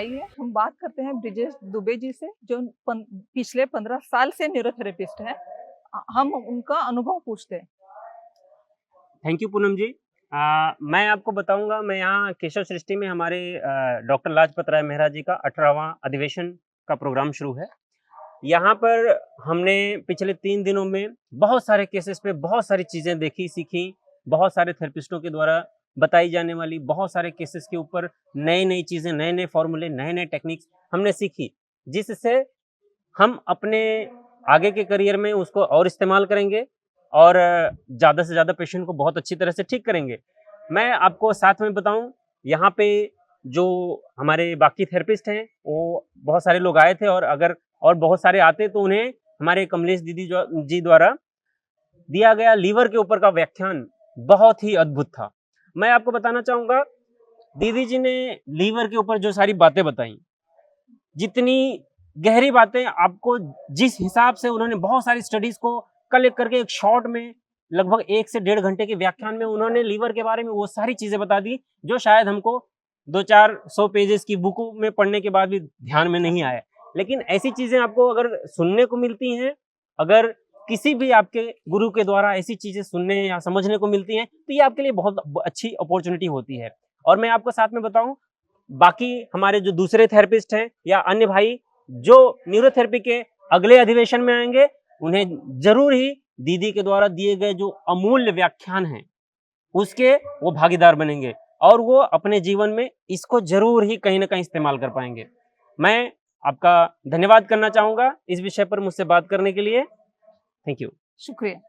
आइए हम बात करते हैं ब्रिजेश दुबे जी से, जो पिछले 15 साल से न्यूरोथेरेपिस्ट हैं। हम उनका अनुभव पूछते हैं। थैंक यू पूनम जी। मैं आपको बताऊंगा, मैं यहाँ केशव सृष्टि में हमारे डॉक्टर लाजपत राय मेहरा जी का 18वां अधिवेशन का प्रोग्राम शुरू है। यहाँ पर हमने पिछले 3 दिनों में बहुत सारे केसेस पे बहुत सारी चीज़ें देखी, सीखी। बहुत सारे थेरेपिस्टों के द्वारा बताई जाने वाली बहुत सारे केसेस के ऊपर नई-नई चीज़ें, नए-नए फॉर्मूले, नए-नए टेक्निक्स हमने सीखी, जिससे हम अपने आगे के करियर में उसको और इस्तेमाल करेंगे और ज़्यादा से ज़्यादा पेशेंट को बहुत अच्छी तरह से ठीक करेंगे। मैं आपको साथ में बताऊँ, यहाँ पे जो हमारे बाकी थेरेपिस्ट हैं, वो बहुत सारे लोग आए थे और बहुत सारे आते तो उन्हें हमारे कमलेश दीदी जी द्वारा दिया गया लीवर के ऊपर का व्याख्यान बहुत ही अद्भुत था। मैं आपको बताना चाहूँगा, दीदी जी ने लीवर के ऊपर जो सारी बातें बताई, जितनी गहरी बातें आपको, जिस हिसाब से उन्होंने बहुत सारी स्टडीज को कलेक्ट करके एक शॉर्ट में लगभग 1 से 1.5 घंटे के व्याख्यान में उन्होंने लीवर के बारे में वो सारी चीजें बता दी, जो शायद हमको 200-400 पेजेस की बुक में पढ़ने के बाद भी ध्यान में नहीं आया। लेकिन ऐसी चीजें आपको अगर सुनने को मिलती हैं, अगर किसी भी आपके गुरु के द्वारा ऐसी चीजें सुनने या समझने को मिलती हैं, तो ये आपके लिए बहुत अच्छी अपॉर्चुनिटी होती है। और मैं आपको साथ में बताऊं, बाकी हमारे जो दूसरे थेरेपिस्ट हैं या अन्य भाई जो न्यूरोथेरेपी के अगले अधिवेशन में आएंगे, उन्हें जरूर ही दीदी के द्वारा दिए गए जो अमूल्य व्याख्यान हैं उसके वो भागीदार बनेंगे और वो अपने जीवन में इसको जरूर ही कहीं ना कहीं इस्तेमाल कर पाएंगे। मैं आपका धन्यवाद करना चाहूंगा इस विषय पर मुझसे बात करने के लिए। Thank you. शुक्रिया।